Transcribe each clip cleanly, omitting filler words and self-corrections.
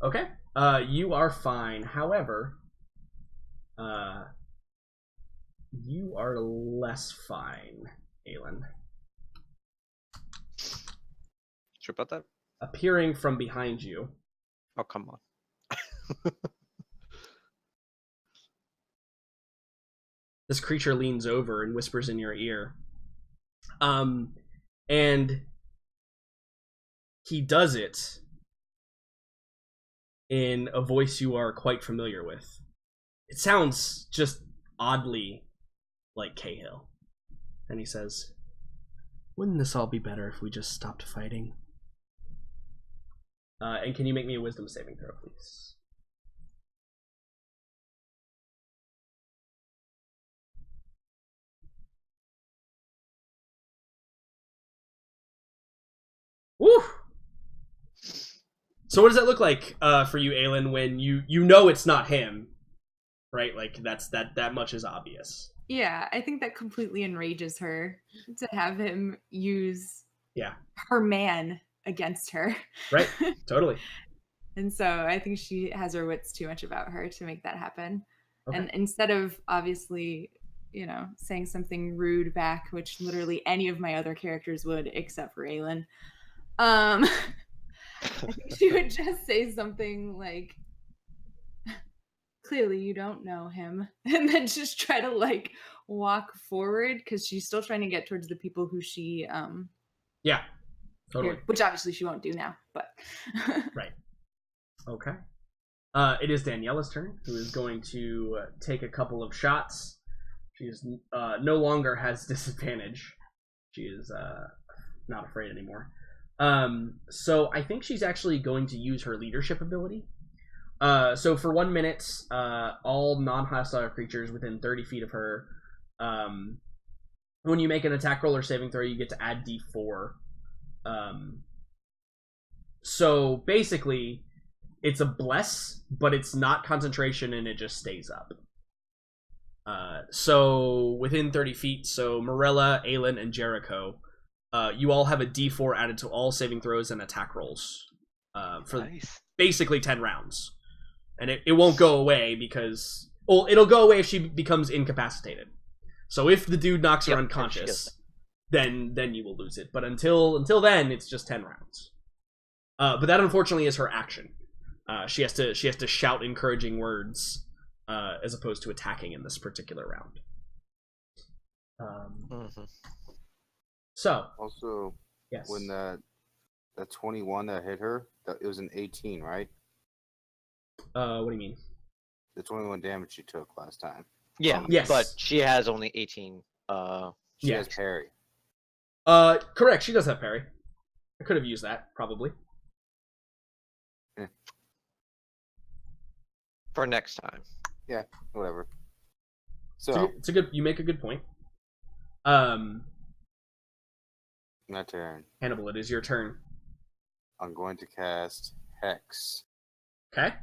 Okay. You are fine. However, you are less fine, Aelin. Sure about that? Appearing from behind you. Oh, come on. This creature leans over and whispers in your ear. And he does it in a voice you are quite familiar with. It sounds just oddly like Cahill. And he says, "Wouldn't this all be better if we just stopped fighting?" And can you make me a wisdom saving throw, please? Woo! So what does that look like for you, Aelin, when you know it's not him, right? Like that much is obvious. Yeah, I think that completely enrages her to have him use Yeah. her man against her. Right. Totally. And so I think she has her wits too much about her to make that happen. Okay. And instead of obviously, saying something rude back, which literally any of my other characters would, except for Aelin, I think she would just say something like, "Clearly you don't know him," and then just try to like walk forward because she's still trying to get towards the people who she Yeah. Totally. which obviously she won't do now, but Right. Okay. It is Daniela's turn, who is going to take a couple of shots. She is no longer has disadvantage. She is not afraid anymore. So I think she's actually going to use her leadership ability. So for 1 minute, all non-hostile creatures within 30 feet of her, when you make an attack roll or saving throw, you get to add d4. So basically, it's a bless, but it's not concentration and it just stays up. So within 30 feet, so Morella, Aelin, and Jericho, you all have a d4 added to all saving throws and attack rolls for basically 10 rounds. And it won't go away because... Well, it'll go away if she becomes incapacitated. So if the dude knocks her unconscious, then you will lose it. But until then, it's just 10 rounds. But that unfortunately is her action. She has to shout encouraging words as opposed to attacking in this particular round. So also, yes, when that 21 that hit her, it was an 18, right? What do you mean? The 21 damage she took last time. Yeah, yes, but she has only 18. She has parry. Correct. She does have parry. I could have used that probably. For next time. Yeah, whatever. So it's a good. You make a good point. My turn. Hannibal, it is your turn. I'm going to cast Hex. Okay.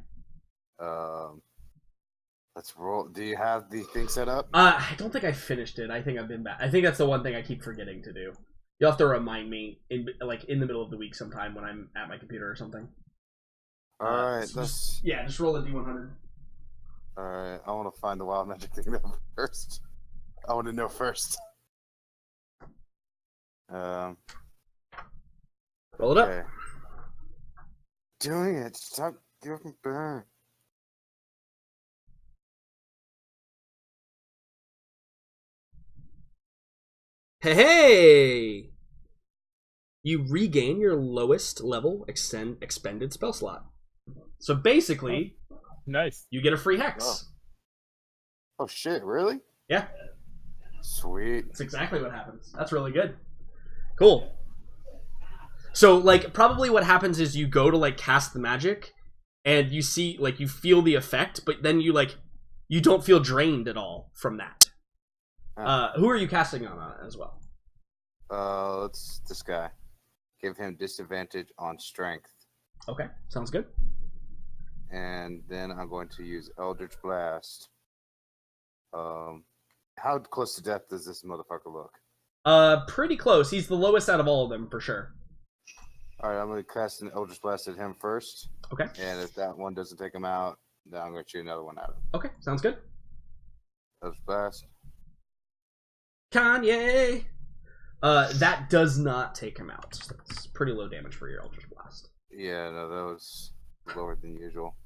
Let's roll. Do you have the thing set up? I don't think I finished it. I think I've been back. I think that's the one thing I keep forgetting to do. You'll have to remind me in the middle of the week sometime when I'm at my computer or something. Alright, so just roll a d100. Alright, I want to find the wild magic thing first. I want to know first. Roll it up. Doing it. Stop giving back. Hey! You regain your lowest level expended spell slot. So basically, nice. You get a free hex. Oh shit! Really? Yeah. Sweet. That's exactly what happens. That's really good. Cool. So, probably what happens is you go to, cast the magic, and you see, you feel the effect, but then you don't feel drained at all from that. Who are you casting on as well? Let's this guy. Give him disadvantage on strength. Okay, sounds good. And then I'm going to use Eldritch Blast. How close to death does this motherfucker look? Pretty close. He's the lowest out of all of them, for sure. All right, I'm gonna cast an Eldritch Blast at him first. Okay. And if that one doesn't take him out, then I'm gonna shoot another one at him. Okay, sounds good. Eldritch Blast. Kanye. That does not take him out. So that's pretty low damage for your Eldritch Blast. Yeah, no, that was lower than usual.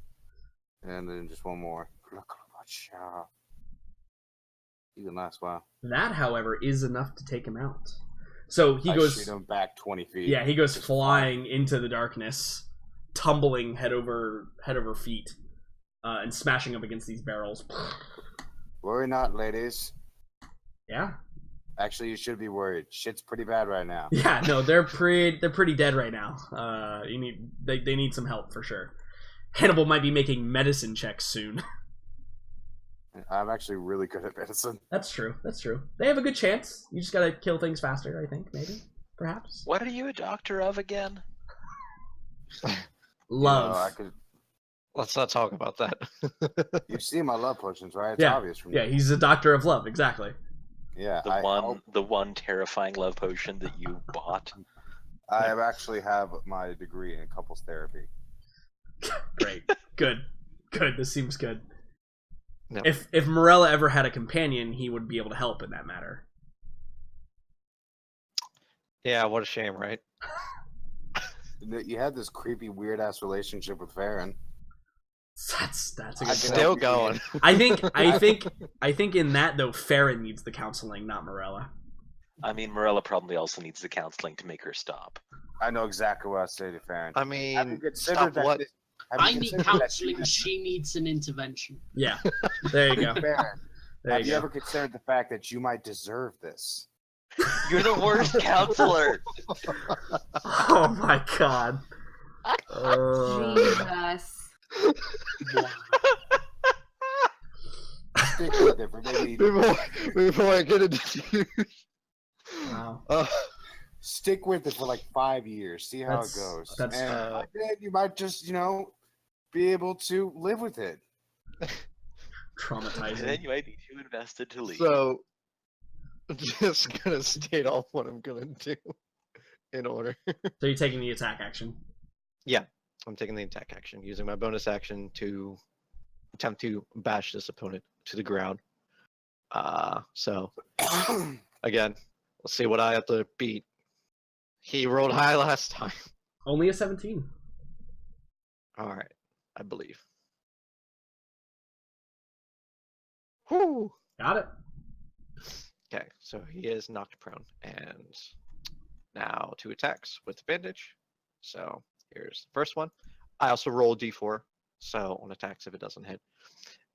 And then just one more. He's a nice wow. That, however, is enough to take him out. So he goes. Shoot him back 20 feet. Yeah, he goes flying into the darkness, tumbling head over feet, and smashing up against these barrels. Worry not, ladies. Yeah. Actually, you should be worried. Shit's pretty bad right now. Yeah, no, they're pretty dead right now. They need some help for sure. Hannibal might be making medicine checks soon. I'm actually really good at medicine. That's true. They have a good chance. You just gotta kill things faster, I think, maybe. Perhaps. What are you a doctor of again? Love. Let's not talk about that. You see my love potions, right? It's Yeah. obvious from me. Yeah, he's a doctor of love, exactly. Yeah, The one terrifying love potion that you bought. I actually have my degree in couples therapy. Great. Good. This seems good. No. If Morella ever had a companion, he would be able to help in that matter. Yeah, what a shame, right? You had this creepy, weird ass relationship with Farron. That's a I good can point. Still going. I think in that though, Farron needs the counseling, not Morella. I mean, Morella probably also needs the counseling to make her stop. I know exactly what I say to Farron. I Have you mean, considered stop that what? this- have you I need considered that counseling. She needs an intervention. Yeah. There you go. Farron, There have you you go. ever considered the fact that you might deserve this? You're the worst counselor. Oh my god. Jesus. Stick with it for maybe. Before I get into Wow. Stick with it for like 5 years. See how it goes. That's And then you might just, be able to live with it. And traumatizing. then you might be too invested to leave. So, I'm just gonna state off what I'm gonna do in order. So you're taking the attack action. I'm taking the attack action, using my bonus action to attempt to bash this opponent to the ground. So, again, let's see what I have to beat. He rolled high last time. Only a 17. Alright, I believe. Whoo! Got it. Okay, so he is knocked prone. And now 2 attacks with advantage. So here's the first one. I also roll d4, so on attacks if it doesn't hit.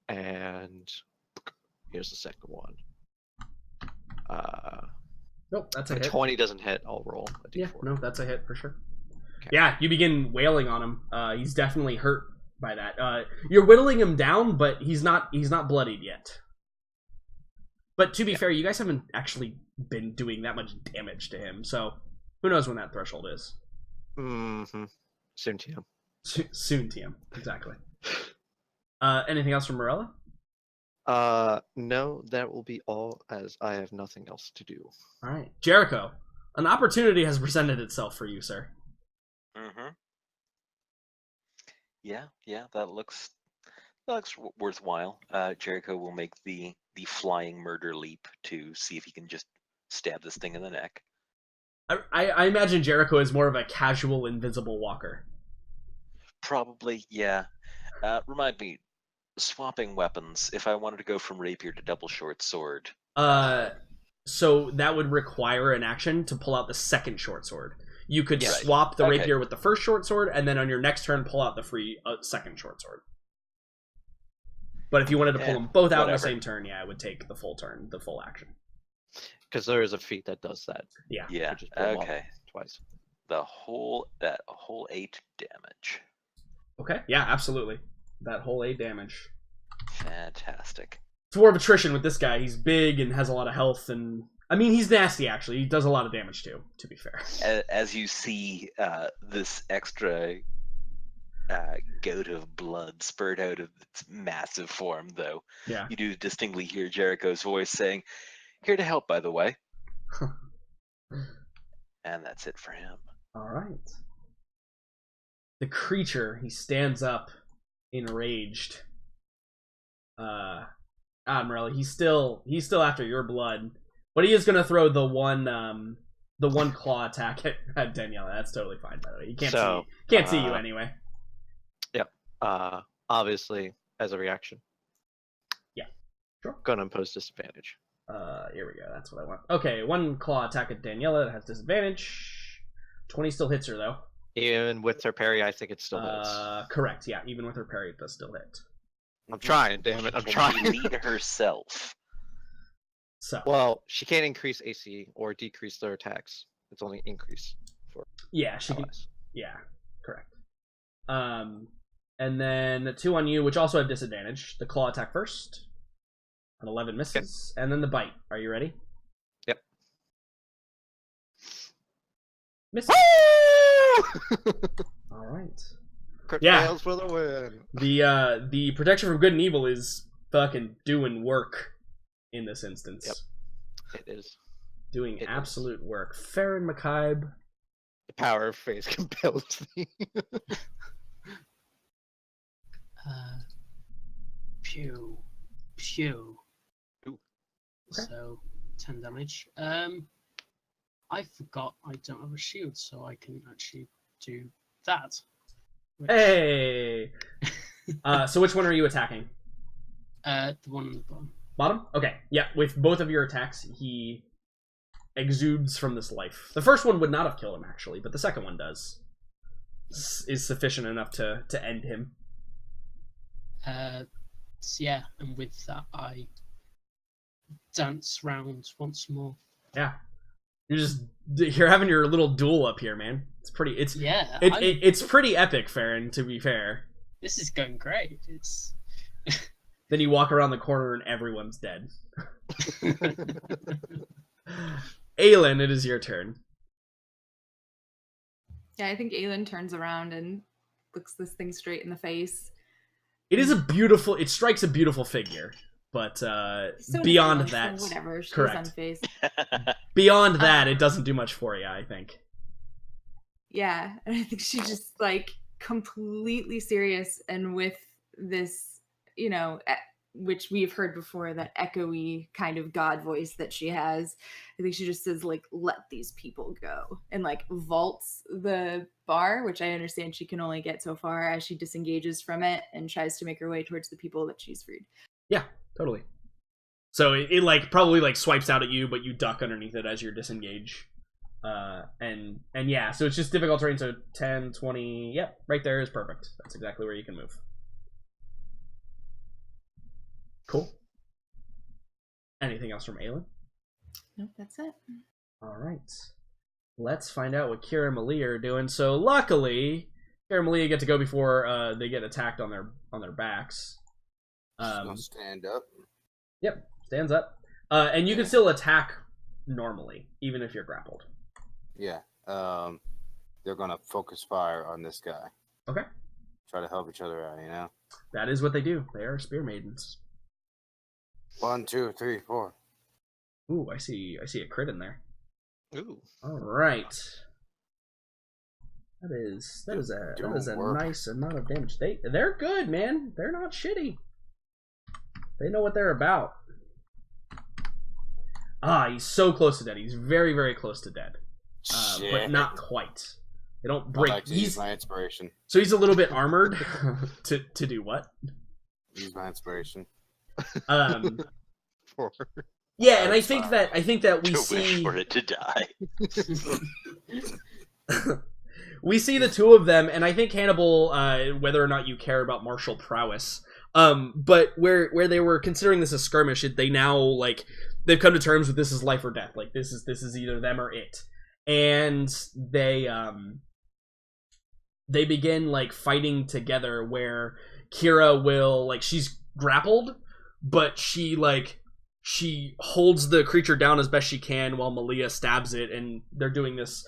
And here's the second one. Nope, that's a If hit. 20 doesn't hit, I'll roll a d4. Yeah, no, that's a hit for sure. Okay. Yeah, you begin wailing on him. He's definitely hurt by that. You're whittling him down, but he's not bloodied yet. But to be fair, you guys haven't actually been doing that much damage to him, so who knows when that threshold is. Mm-hmm. Soon to him. Soon, TM. Exactly. Anything else from Morella? No, that will be all, as I have nothing else to do. All right. Jericho, an opportunity has presented itself for you, sir. Mm-hmm. Yeah, that looks worthwhile. Jericho will make the flying murder leap to see if he can just stab this thing in the neck. I imagine Jericho is more of a casual, invisible walker. Probably, yeah. Remind me, swapping weapons. If I wanted to go from rapier to double short sword. So that would require an action to pull out the second short sword. You could Yeah, swap the okay. rapier with the first short sword, and then on your next turn, pull out the free second short sword. But if you wanted to pull them both out in the whatever. same turn, yeah, it would take the full turn, the full action. Because there is a feat that does that. Yeah. Yeah, Just pull 'em off okay. twice. That whole 8 damage. Okay. Yeah, absolutely. That whole 8 damage. Fantastic. It's war of attrition with this guy. He's big and has a lot of health, and I mean, he's nasty. Actually, he does a lot of damage too. To be fair. As you see this extra goat of blood spurt out of its massive form, though, Yeah. you do distinctly hear Jericho's voice saying, "Here to help, by the way." And that's it for him. All right. the creature, he stands up enraged. Morelli, he's still after your blood, but he is gonna throw the one claw attack at Daniela. That's totally fine, by the way. He can't see you anyway. Yep. Obviously, as a reaction. Yeah. Sure. Gonna impose disadvantage. Here we go. That's what I want. Okay, one claw attack at Daniela that has disadvantage. 20 still hits her though. Even with her parry, I think it still hits. Correct. Yeah, even with her parry, it does still hit. I'm trying, damn it! I'm trying. She lead herself. So. Well, she can't increase AC or decrease their attacks. It's only increase for. Yeah, she can. allies. Yeah, correct. And then 2 on you, which also have disadvantage. The claw attack first. An 11 misses, and then the bite. Are you ready? Yep. Misses. All right. Crit Yeah. fails for the win. The protection from good and evil is fucking doing work in this instance. Yep. It is. Doing absolute work. Farron McKibe. The power of face compels me. Pew. Ooh. Okay. So 10 damage. I forgot I don't have a shield, so I can actually do that. Hey. So which one are you attacking? The one on the bottom. Bottom? Okay. Yeah, with both of your attacks, he exudes from this life. The first one would not have killed him, actually, but the second one does. Is sufficient enough to end him. So yeah, and with that, I dance round once more. Yeah. You're having your little duel up here, man. It's pretty. It's pretty epic, Farron. To be fair. This is going great. It's. Then you walk around the corner and everyone's dead. Aelin, it is your turn. Yeah, I think Aelin turns around and looks this thing straight in the face. It strikes a beautiful figure, but So beyond nice, that, so whatever. She correct. was on face. Beyond that, it doesn't do much for you, I think. Yeah, and I think she's just like completely serious, and with this, which we've heard before, that echoey kind of god voice that she has. I think she just says like, "Let these people go," and like vaults the bar, which I understand she can only get so far as she disengages from it and tries to make her way towards the people that she's freed. Yeah, totally. So it like probably like swipes out at you, but you duck underneath it as you disengage. And yeah, so it's just difficult terrain. So 10, 20, yep, right there is perfect. That's exactly where you can move. Cool. Anything else from Aelin? Nope, that's it. All right. Let's find out what Kira and Malia are doing. So luckily, Kira and Malia get to go before they get attacked on their backs. Stand up. Yep, stands up. And you can still attack normally, even if you're grappled. Yeah. They're gonna focus fire on this guy. Okay. Try to help each other out, That is what they do. They are spear maidens. 1, 2, 3, 4. Ooh, I see a crit in there. Ooh. All right. That is a nice amount of damage. They're good, man. They're not shitty. They know what they're about. He's so close to dead. He's very, very close to dead. But not quite. They don't break. I like to use my inspiration. So he's a little bit armored to do what? Use my inspiration. Yeah, and I think that we see wish for it to die. we see the two of them, and I think Hannibal, whether or not you care about martial prowess, but where they were considering this a skirmish, they now like they've come to terms with this is life or death. Like this is either them or it, and they begin like fighting together. Where Kira will like she's grappled, but she holds the creature down as best she can while Malia stabs it, and they're doing this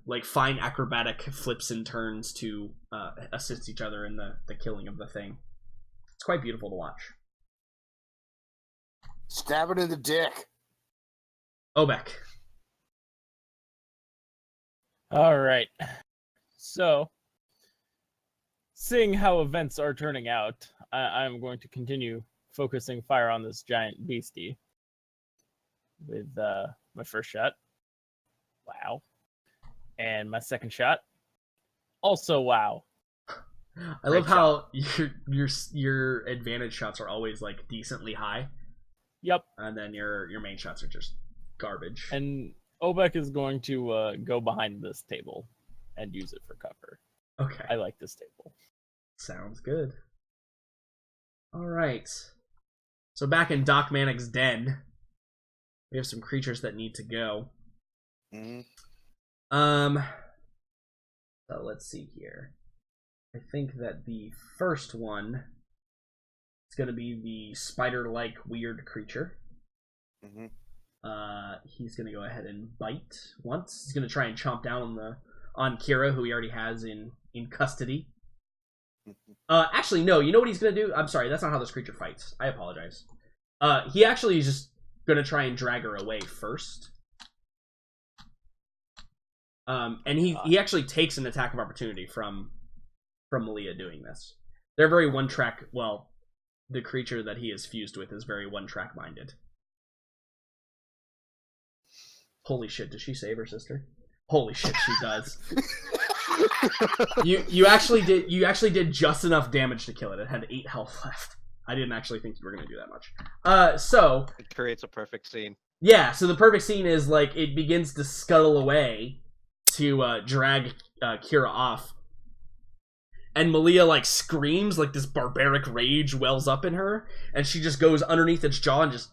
like fine acrobatic flips and turns to assist each other in the killing of the thing. It's quite beautiful to watch. Stab it in the dick. Obek. All right. So seeing how events are turning out, I'm going to continue focusing fire on this giant beastie with my first shot. Wow. And my second shot. Also wow. I love how your advantage shots are always like decently high. Yep. And then your main shots are just garbage. And Obek is going to go behind this table and use it for cover. Okay. I like this table. Sounds good. All right. So back in Doc Manic's den, we have some creatures that need to go. Mm-hmm. So let's see here. I think that the first one is going to be the spider-like weird creature. Mm-hmm. He's going to go ahead and bite once. He's going to try and chomp down on Kira, who he already has in custody. Actually, no. You know what he's going to do? I'm sorry. That's not how this creature fights. I apologize. He actually is just going to try and drag her away first. And he actually takes an attack of opportunity from Malia doing this. They're very one-track... Well, the creature that he is fused with is very one-track minded. Holy shit, does she save her sister? Holy shit, she does. You actually did just enough damage to kill it. It had 8 health left. I didn't actually think you were going to do that much. So... It creates a perfect scene. Yeah, so the perfect scene is, like, it begins to scuttle away to drag Kira off. And Malia, like, screams, like, this barbaric rage wells up in her, and she just goes underneath its jaw and just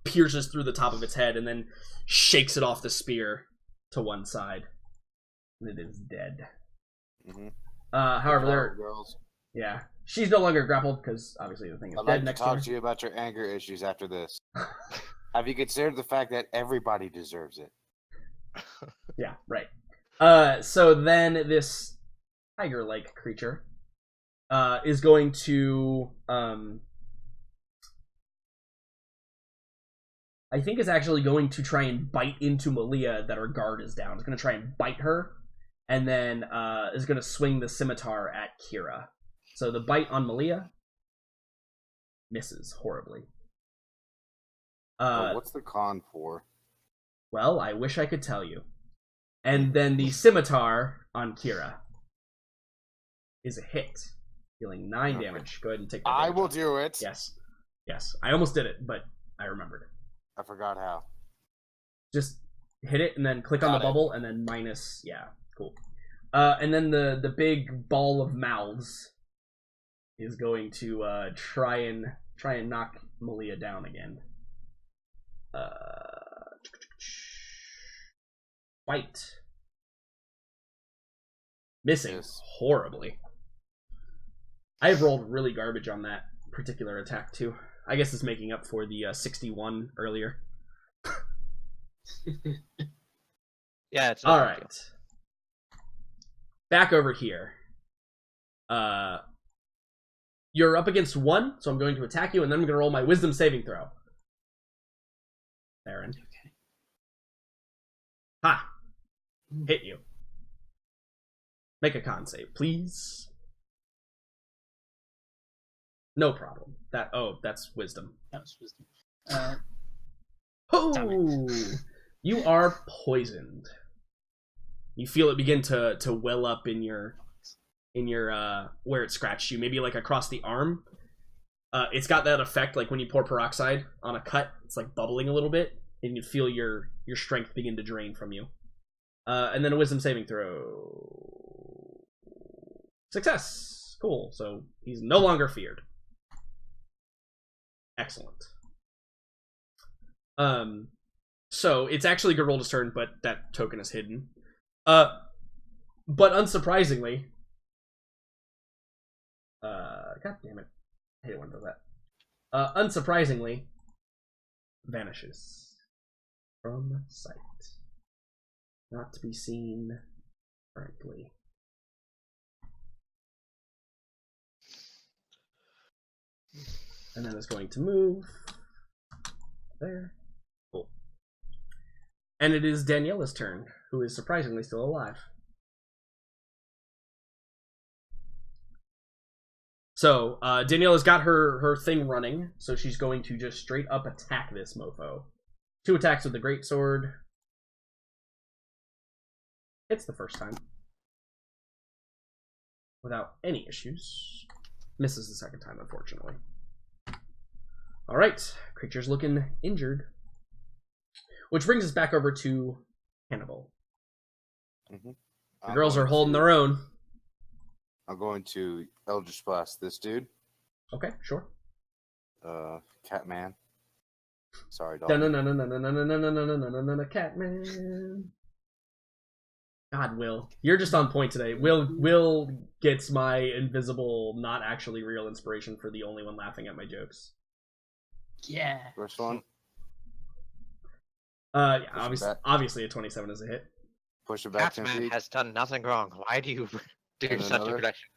pierces through the top of its head, and then shakes it off the spear to one side. And it is dead. Mm-hmm. However, girls. Yeah. She's no longer grappled, because obviously the thing is I'd dead like to next to talk her. to you about your anger issues after this. Have you considered the fact that everybody deserves it? Yeah, right. So then this tiger-like creature is going to I think is actually going to try and bite into Malia that her guard is down. It's going to try and bite her, and then is going to swing the scimitar at Kira. So the bite on Malia misses horribly. What's the con for? Well, I wish I could tell you. And then the scimitar on Kira is a hit, dealing 9 damage. Go ahead and take that. I will do it. Yes. Yes. I almost did it, but I remembered it. I forgot how. Just hit it and then click on the bubble and then minus. Yeah, cool. And then the big ball of mouths is going to try and knock Malia down again. Bite. Missing horribly. I've rolled really garbage on that particular attack too. I guess it's making up for the 61 earlier. Yeah, it's all right. Back over here. You're up against 1, so I'm going to attack you, and then I'm going to roll my wisdom saving throw. Aaron. Okay. Ha! Hit you. Make a con save, please. No problem. That's wisdom. That was wisdom. Oh! You are poisoned. You feel it begin to well up in your where it scratched you, maybe like across the arm. It's got that effect like when you pour peroxide on a cut, it's like bubbling a little bit, and you feel your strength begin to drain from you. And then a wisdom saving throw. Success. Cool. So he's no longer feared. Excellent. So it's actually Geralda's turn, but that token is hidden. But unsurprisingly, god damn it, I hate it when it does that. Unsurprisingly, vanishes from sight, not to be seen currently. And then it's going to move there. Cool. And it is Daniela's turn, who is surprisingly still alive. So Daniela's got her thing running, so she's going to just straight up attack this mofo. 2 attacks with the greatsword. It's the first time. Without any issues. Misses the second time, unfortunately. Alright, creature's looking injured. Which brings us back over to Hannibal. Mm-hmm. The girls are holding their own. I'm going to Eldritch Blast this dude. Okay, sure. Catman. Sorry, dog. Catman. God, Will, you're just on point today. Will gets my invisible, not actually real inspiration for the only one laughing at my jokes. Yeah. First one. Yeah, obviously a 27 is a hit. Push it back 10 Catman feet. has done nothing wrong. Why do you do And such a another? production?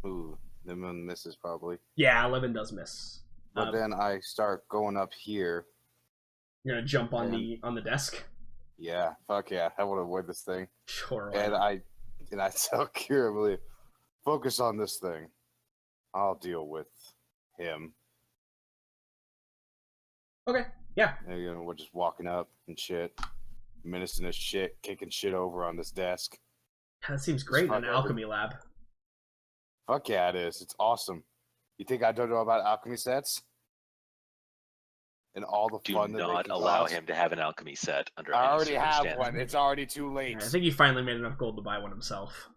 Ooh, the moon misses probably. Yeah, 11 does miss. But then I start going up here. You're gonna jump on the desk. Yeah, fuck yeah, I want to avoid this thing. Sure. And I tell Kira, I believe, focus on this thing. I'll deal with him. Okay. Yeah. And, we're just walking up and shit, menacing this shit, kicking shit over on this desk. That seems great in an alchemy lab. Fuck yeah, it is. It's awesome. You think I don't know about alchemy sets? And all the Do fun that not they can allow cause? him to have an alchemy set under I any already have circumstance. one. It's already too late. Yeah, I think he finally made enough gold to buy one himself.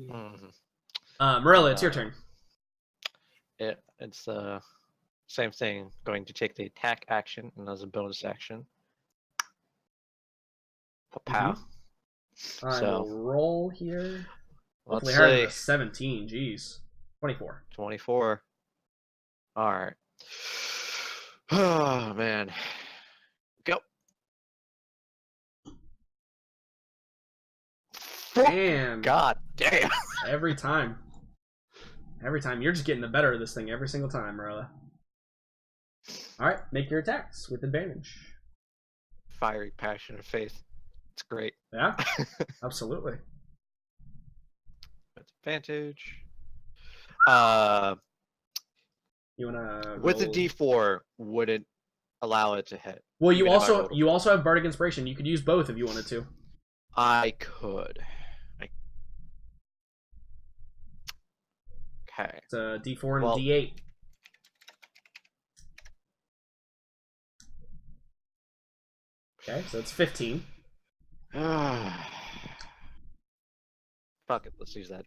Mm-hmm. Marilla, it's your turn. It's the same thing. Going to take the attack action and as a bonus action. Pow. I So- will roll here. Let's Hopefully higher than see. a 17. Jeez. 24. 24. All right. Oh man. Go. Damn. God damn. Every time. Every time. You're just getting the better of this thing every single time, Marilla. Alright, make your attacks with advantage. Fiery passion of faith. It's great. Yeah? Absolutely. With advantage. You wanna With the roll- D4, would it allow it to hit? Well, you even if I also rolled a you four? also have Bardic Inspiration. You could use both if you wanted to. I could. Okay. It's a D4 and Well- a D8. Okay, so it's 15. Fuck it. Let's use that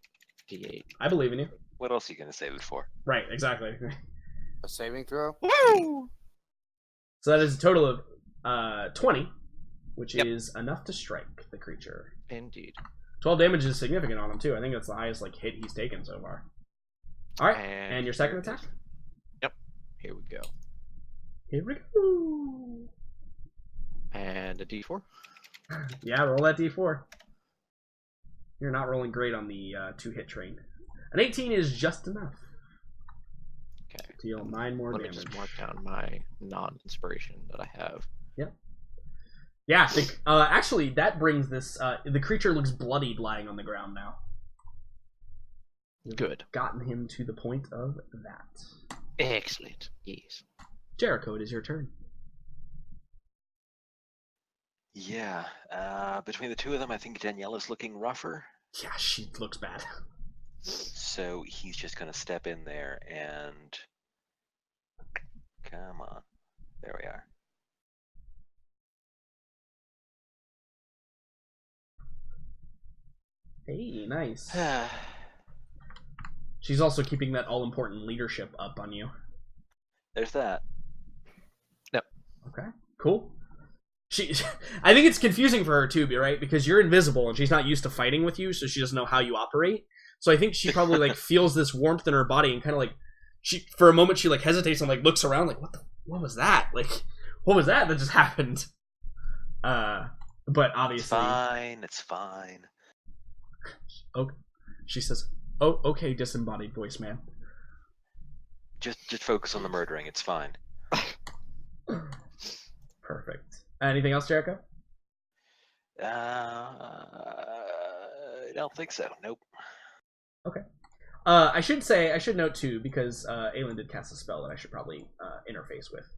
D8. I believe in you. What else are you going to save it for? Right, exactly. A saving throw? Woo! So that is a total of 20, which Yep. is enough to strike the creature. Indeed. 12 damage is significant on him too. I think that's the highest hit he's taken so far. All right, and your second here it attack. is. Yep. Here we go. Here we go. And a D4. Yeah, roll that D4. You're not rolling great on the 2-hit train. An 18 is just enough. Okay. Deal 9 more Let me damage. just mark down my non-inspiration that I have. Yeah, I think, actually, that brings this. The creature looks bloodied lying on the ground now. You've Good. gotten him to the point of that. Excellent. Yes. Jericho, it is your turn. Yeah, between the two of them, I think Daniela's looking rougher. Yeah, she looks bad. So he's just going to step in there and... Come on. There we are. Hey, nice. She's also keeping that all-important leadership up on you. There's that. Okay, cool. I think it's confusing for her too, right? Because you're invisible and she's not used to fighting with you, so she doesn't know how you operate. So I think she probably like feels this warmth in her body and kind of like for a moment she like hesitates and like looks around like what was that? Like what was that just happened? But obviously, It's fine. oh, she says, "Oh, okay, disembodied voice man." Just focus on the murdering. It's fine. Perfect. Anything else, Jericho? I don't think so. Nope. I should note too, because Aelin did cast a spell that I should probably interface with.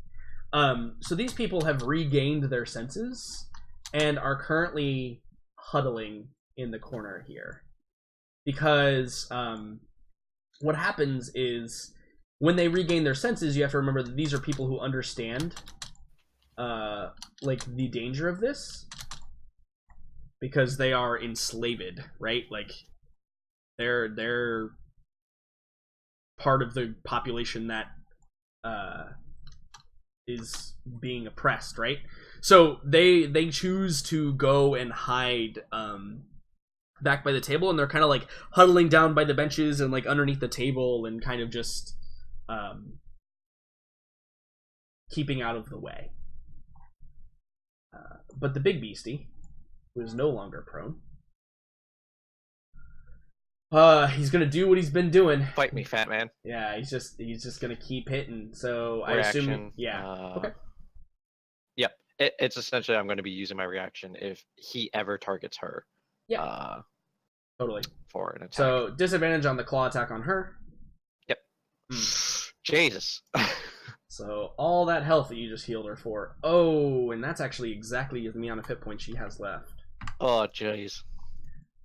So these people have regained their senses and are currently huddling in the corner here. Because what happens is when they regain their senses, you have to remember that these are people who understand like the danger of this, because they are enslaved, right? Like they're part of the population that is being oppressed, right? So they choose to go and hide back by the table, and they're kind of like huddling down by the benches and like underneath the table and kind of just keeping out of the way. But the big beastie, who is no longer prone, he's gonna do what he's been doing. Fight me, fat man. Yeah, he's just gonna keep hitting. So Reaction, I assume, yeah. Okay. Yep. It's essentially I'm going to be using my reaction if he ever targets her. Yeah. Totally. For an attack. So disadvantage on the claw attack on her. Yep. Jesus. So all that health that you just healed her for. Oh, and that's actually exactly the amount of hit points she has left. Oh, jeez.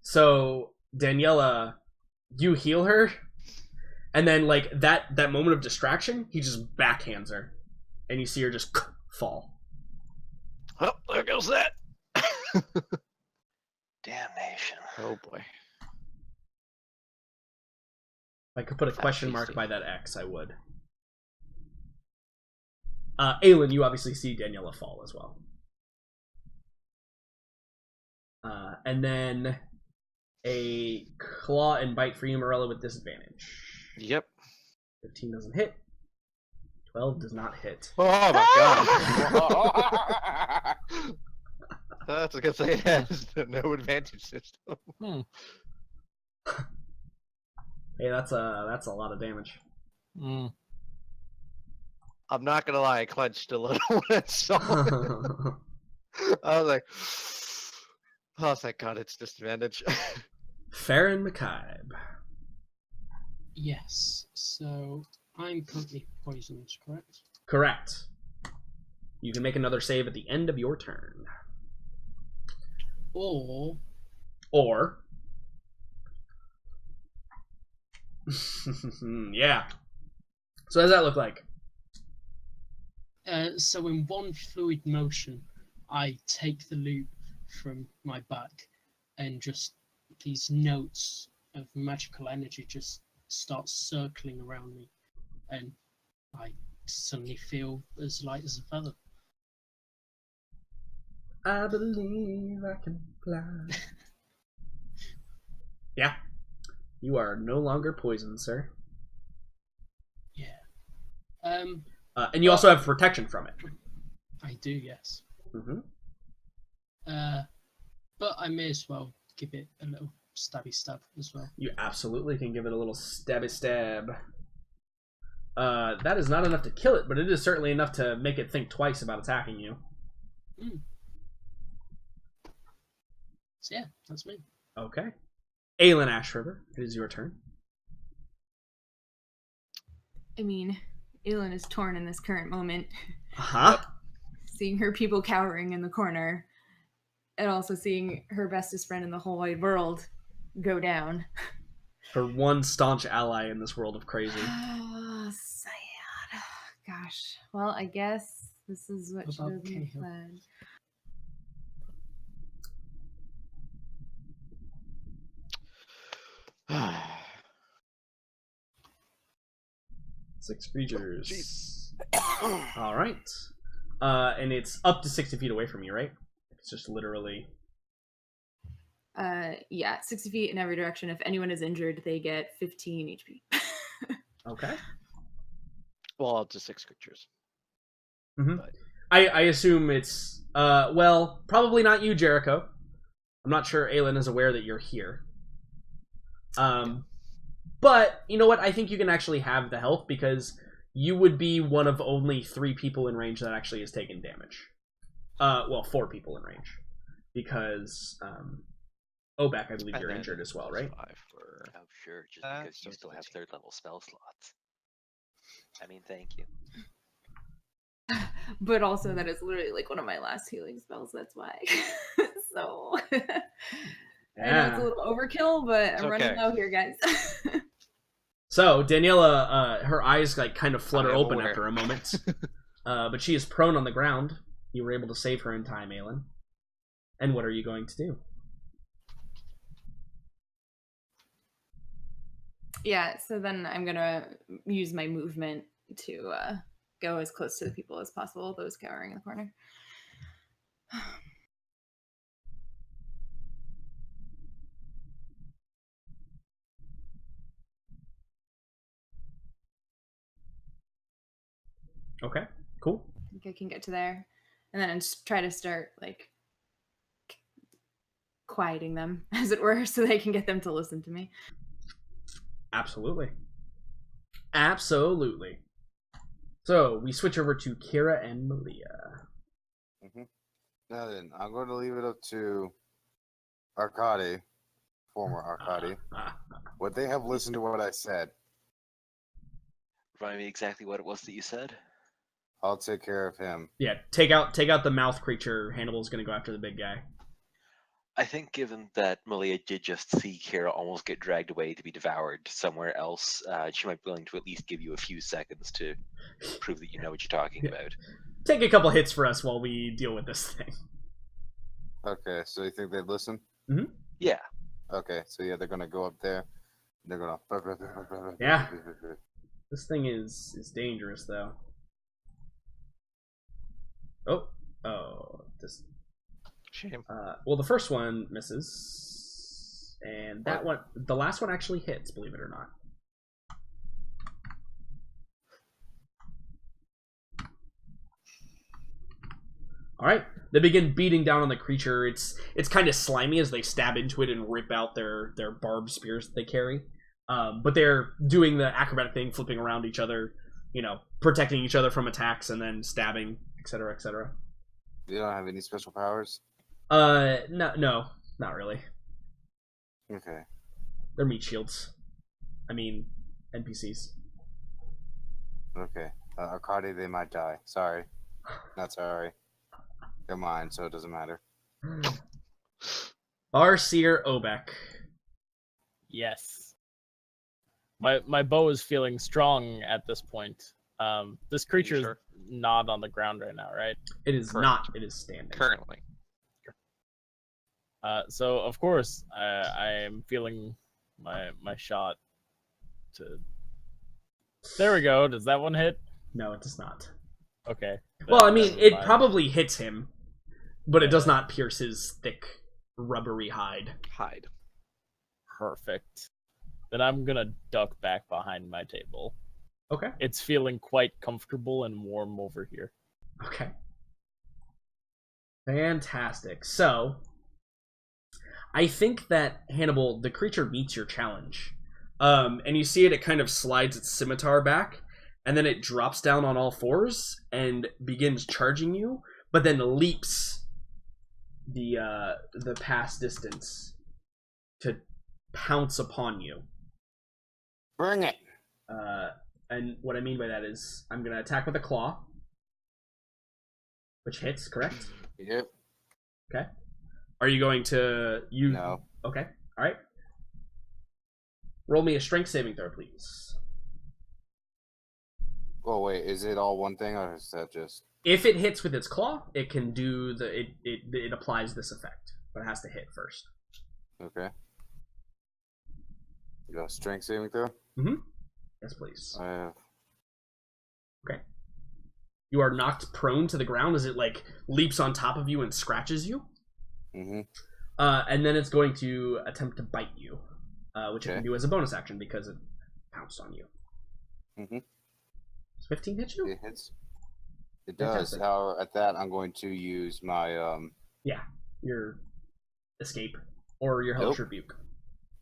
So Daniela, you heal her, and then like that moment of distraction, he just backhands her, and you see her just fall. Oh, there goes that. Damnation. Oh boy. If I could put a question mark by that X, I would. Aelin, you obviously see Daniela fall as well. And then a claw and bite for you, Morella, with disadvantage. Yep. 15 doesn't hit. 12 does not hit. Oh my god. That's because it has no advantage system. Hey, that's a lot of damage. I'm not gonna lie, I clenched a little when I saw it. I was like, oh, thank God it's disadvantage. Farron McKibe. Yes, so I'm currently poisoned, correct? Correct. You can make another save at the end of your turn. Or yeah. So how does that look like? So in one fluid motion, I take the loop from my back, and just these notes of magical energy just start circling around me, and I suddenly feel as light as a feather. I believe I can fly. Yeah. You are no longer poisoned, sir. Yeah. And you also have protection from it. I do, yes. Mm-hmm. But I may as well give it a little stabby stab as well. You absolutely can give it a little stabby stab. That is not enough to kill it, but it is certainly enough to make it think twice about attacking you. So yeah, that's me. Okay. Aelin Ashriver, it is your turn. I mean, Aelin is torn in this current moment. Uh-huh. Seeing her people cowering in the corner, and also seeing her bestest friend in the whole wide world go down. Her one staunch ally in this world of crazy. Oh, sad. Gosh. Well, I guess this is what she doesn't plan. Six creatures. All right. And it's up to 60 feet away from you, right? It's just literally... Yeah, 60 feet in every direction. If anyone is injured, they get 15 HP. Okay. Well, up to 6 creatures. Mm-hmm. I assume it's... well, probably not you, Jericho. I'm not sure Aelin is aware that you're here. But, you know what? I think you can actually have the health, because you would be one of only 3 people in range that actually has taken damage. Well, 4 people in range. Because, Obak, I believe And you're then injured as well, right? 5 for Oh, sure, just that, because you so still have 15. 3rd level spell slots. I mean, thank you. But also that is literally like one of my last healing spells, that's why. So I know it's a little overkill, but It's I'm running okay. low here, guys. So Daniela, her eyes like kind of flutter I am open aware. after a moment, but she is prone on the ground. You were able to save her in time, Aelin. And what are you going to do? Yeah, so then I'm gonna use my movement to go as close to the people as possible, those cowering in the corner. Okay, cool. I think I can get to there. And then just try to start like quieting them, as it were, so they can get them to listen to me. Absolutely. Absolutely. So we switch over to Kira and Malia. Now then, I'm going to leave it up to Arkady, former Arkady. Would they have listened to what I said? Remind me exactly what it was that you said. I'll take care of him. Yeah, take out the mouth creature. Hannibal's gonna go after the big guy. I think given that Malia did just see Kira almost get dragged away to be devoured somewhere else, she might be willing to at least give you a few seconds to prove that you know what you're talking about. Take a couple hits for us while we deal with this thing. Okay, so you think they'd listen? Yeah. Okay, so yeah, they're gonna go up there. They're gonna. Yeah. This thing is dangerous, though. Oh, this. Shame. Well, the first one misses, and that one, the last one actually hits. Believe it or not. All right, they begin beating down on the creature. It's kind of slimy as they stab into it and rip out their barbed spears that they carry. But they're doing the acrobatic thing, flipping around each other, protecting each other from attacks, and then stabbing, etc., etc. You don't have any special powers? No, not really. Okay. They're meat shields. I mean, NPCs. Okay. Arkady, they might die. Sorry. Not sorry. They're mine, so it doesn't matter. Arseer Obek. Yes. My bow is feeling strong at this point. This creature is not on the ground right now, right? It is Correct. not. It is standing. Currently. So of course I am feeling my shot to. There we go. Does that one hit? No, it does not. Okay. Well, I mean, never it mind. probably hits him, but it does not pierce his thick, rubbery hide. Hide. Perfect. Then I'm gonna duck back behind my table. Okay. It's feeling quite comfortable and warm over here. Okay. Fantastic. So, I think that, Hannibal, the creature meets your challenge. And you see it kind of slides its scimitar back, and then it drops down on all fours and begins charging you, but then leaps the pass distance to pounce upon you. Bring it! And what I mean by that is I'm going to attack with a claw, which hits, correct? Yep. Okay. Are you going to... No. Okay. All right. Roll me a strength saving throw, please. Oh, wait, is it all one thing, or is that just... If it hits with its claw, it can do it applies this effect, but it has to hit first. Okay. You got a strength saving throw? Mm-hmm. Yes, please. I have... Okay. You are knocked prone to the ground as it, leaps on top of you and scratches you. Mm-hmm. And then it's going to attempt to bite you, which it Okay. can do as a bonus action because it pounced on you. Mm-hmm. Does 15 hit you? It hits. It does. Fantastic. However, at that, I'm going to use my, Yeah, your escape or your hellish Nope. rebuke.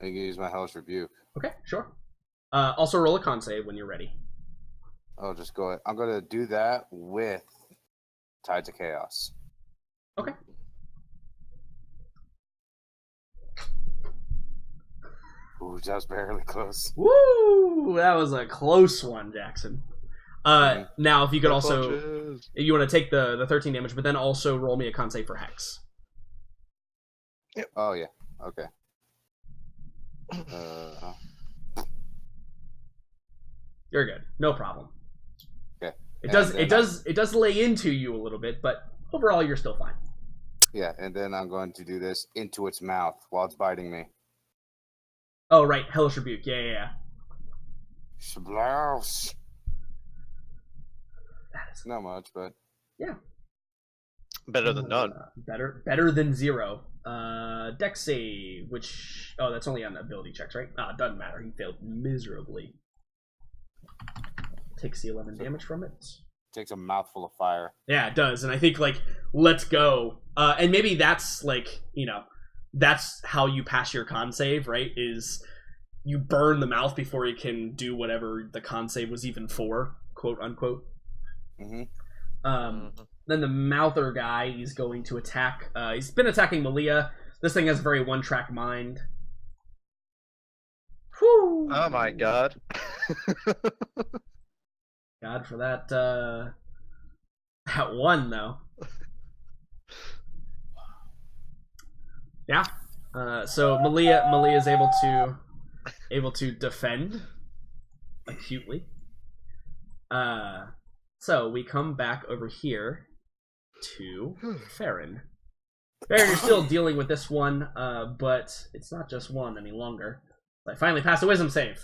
I can use my Hellish Rebuke. Okay, sure. Also roll a con save when you're ready. I'll just go ahead. I'm going to do that with Tides of Chaos. Okay. Ooh, that was barely close. Woo! That was a close one, Jackson. Now, if you could also, if you want to take the 13 damage, but then also roll me a con save for Hex. Yep. Oh yeah. Okay. You're good. No problem. Okay. It does lay into you a little bit, but overall you're still fine. Yeah, and then I'm going to do this into its mouth while it's biting me. Oh right, Hellish Rebuke. Yeah. Splash. That is Not much, but yeah. Better than none. Better than 0. Dex save, which that's only on ability checks, right? Doesn't matter. He failed miserably. Takes the 11 damage from it. Takes a mouthful of fire. Yeah, it does, and I think let's go. And maybe that's that's how you pass your con save, right? Is you burn the mouth before you can do whatever the con save was even for, quote unquote. Then the Mouther guy, he's going to attack. He's been attacking Malia. This thing has a very one-track mind. Whew. Oh my god. God for that. That one though. Yeah. So Malia is able to defend acutely. So we come back over here to Farron. Farron, you're still dealing with this one, but it's not just one any longer. I finally passed a wisdom save.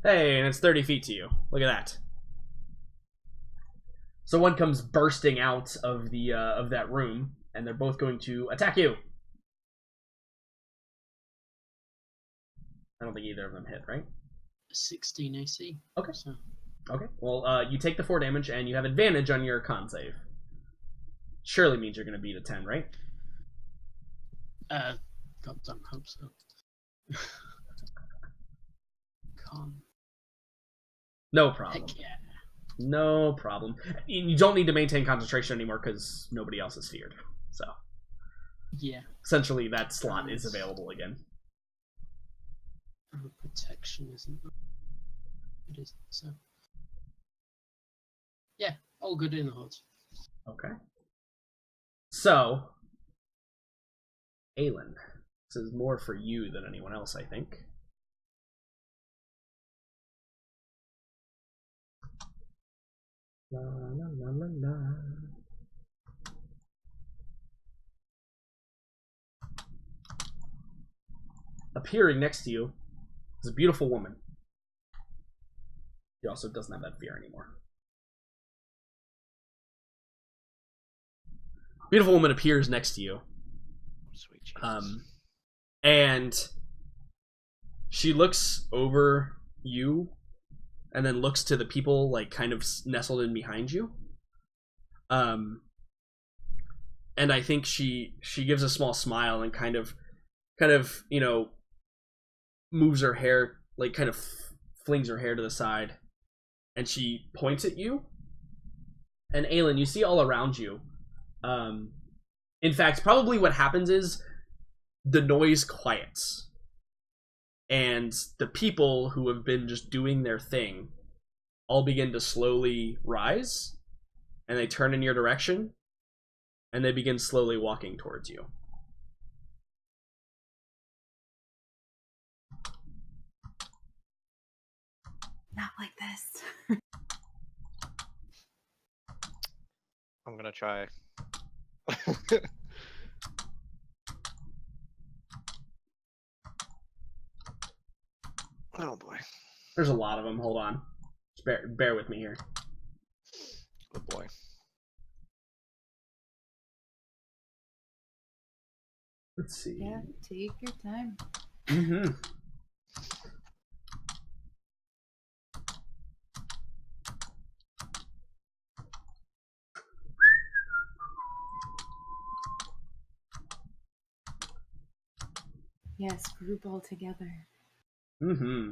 Hey, and it's 30 feet to you. Look at that. So one comes bursting out of the of that room, and they're both going to attack you. I don't think either of them hit, right? 16 AC. Okay. So. Okay. Well, you take the 4 damage, and you have advantage on your con save. Surely means you're going to beat a 10, right? Goddamn hope so. Con. No problem. Heck yeah. No problem. You don't need to maintain concentration anymore because nobody else is feared. So. Yeah. Essentially, that slot is available again. Protection isn't. It is so. Yeah, all good in the hood. Okay. So, Aelin, this is more for you than anyone else, I think. La la la la la. Appearing next to you is a beautiful woman. She also doesn't have that fear anymore. Beautiful woman appears next to you. Sweet Jesus. And she looks over you and then looks to the people kind of nestled in behind you. And I think she gives a small smile and kind of moves her hair, kind of flings her hair to the side, and she points at you. And Aelin, you see all around you. In fact, probably what happens is the noise quiets. And the people who have been just doing their thing all begin to slowly rise, and they turn in your direction, and they begin slowly walking towards you. Not like this. I'm gonna try. Oh boy. There's a lot of them. Hold on. Just bear with me here. Oh boy. Let's see. Yeah, take your time. Mm-hmm. Yes, group all together. Mm-hmm.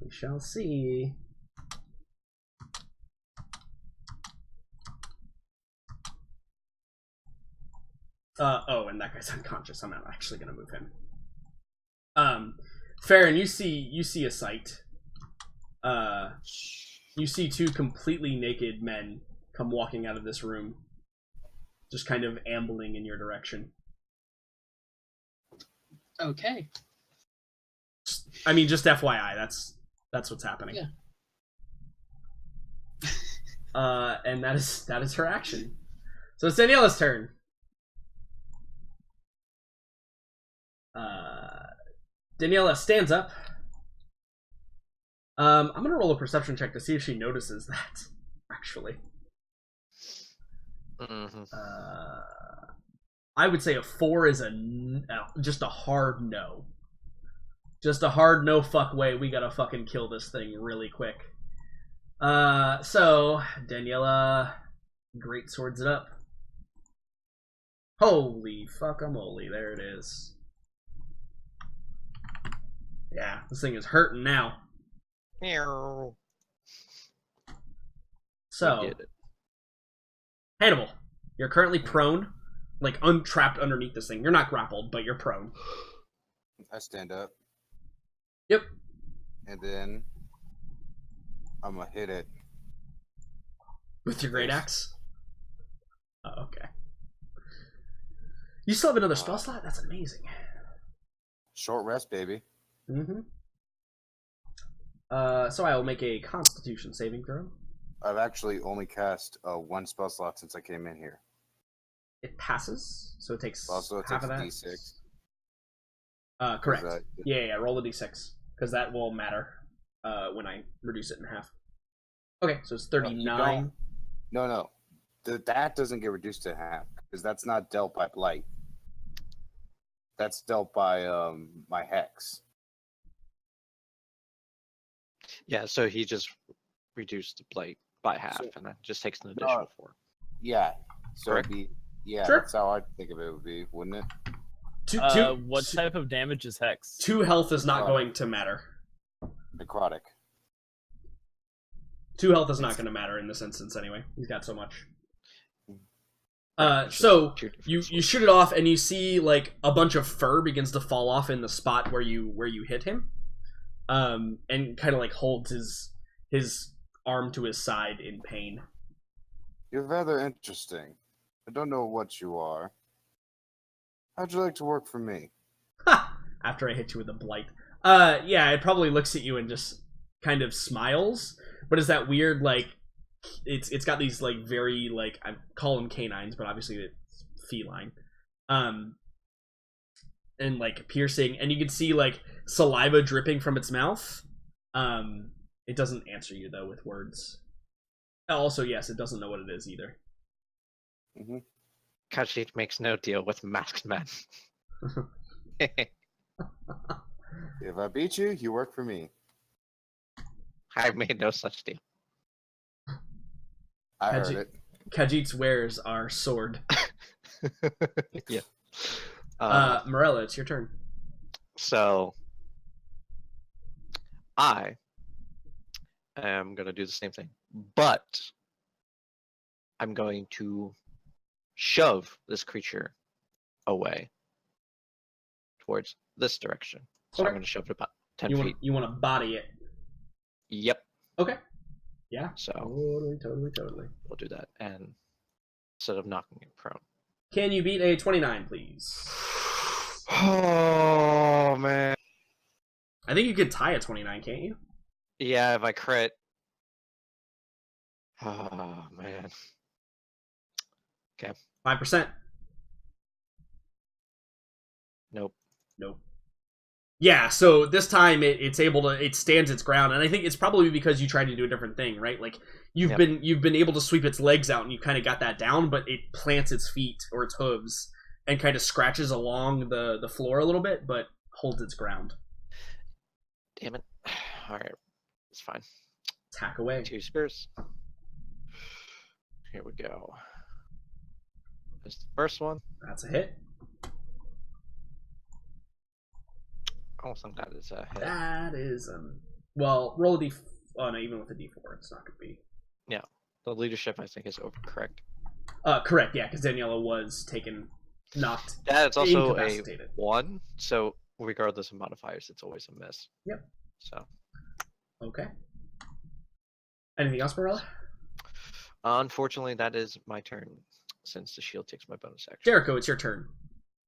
We shall see. Oh, and that guy's unconscious. I'm not actually gonna move him. Farron, you see a sight. You see two completely naked men come walking out of this room, just kind of ambling in your direction. Okay. I mean, just FYI, that's what's happening. Yeah. And that is her action. So it's Daniela's turn. Daniela stands up. I'm gonna roll a perception check to see if she notices that. Actually, I would say a 4 is just a hard no. Just a hard no fuck way. We gotta fucking kill this thing really quick. So Daniela great swords it up. Holy fuck-a-moly, there it is. Yeah, this thing is hurting now. So, Hannibal, you're currently prone, like untrapped underneath this thing. You're not grappled, but you're prone. I stand up. Yep. And then I'm gonna hit it with your great axe. Oh, okay. You still have another spell slot? That's amazing. Short rest, baby. Mm-hmm. So I will make a Constitution saving throw. I've actually only cast one spell slot since I came in here. It passes, so it takes also half of that. D6. Correct. Yeah, roll a D6 because that will matter when I reduce it in half. Okay, so it's 39. No. That doesn't get reduced to half because that's not dealt by blight. That's dealt by my hex. Yeah, so he just reduced the blight by half, and that just takes an additional 4. Yeah, so correct. Sure. That's how I think of it would be, wouldn't it? What type of damage is hex? 2 health is not going to matter. Necrotic. 2 health is not going to matter in this instance anyway. He's got so much. So you shoot it off, and you see like a bunch of fur begins to fall off in the spot where you hit him, and kind of like holds his arm to his side in pain. You're rather interesting. I don't know what you are. How'd you like to work for me? Ha! After I hit you with a blight. Yeah, it probably looks at you and just kind of smiles, but it's that weird like it's got these like very like I call them canines, but obviously it's feline. And like piercing, and you can see like saliva dripping from its mouth. It doesn't answer you though with words. Also, yes, it doesn't know what it is either. Mm-hmm. Khajiit makes no deal with masked men. If I beat you, you work for me. I made no such deal. I heard it. Khajiit's wares are sword. Yeah. Morella, it's your turn. So I am going to do the same thing, but I'm going to shove this creature away towards this direction. So I'm going to shove it about 10 feet. You want to body it? Yep. Okay. Yeah. So Totally. we'll do that, and instead of knocking it prone. Can you beat a 29, please? Oh man. I think you could tie a 29, can't you? Yeah, if I crit. Oh man. Okay. 5%. Nope. Yeah, so this time it stands its ground, and I think it's probably because you tried to do a different thing, right? Like you've been able to sweep its legs out, and you kind of got that down, but it plants its feet or its hooves and kind of scratches along the floor a little bit, but holds its ground. Damn it! All right, it's fine. Attack away. 2 spears. Here we go. There's the first one. That's a hit. I don't think that is a hit. That is well, roll a d. Oh no, even with a d4, it's not gonna be. Yeah, the leadership I think is over correct. Correct. Yeah, because Daniela was taken knocked, That's also a incapacitated. 1, so regardless of modifiers, it's always a miss. Yep. So. Okay. Anything else, Morella? Unfortunately, that is my turn, since the shield takes my bonus action. Jericho, it's your turn.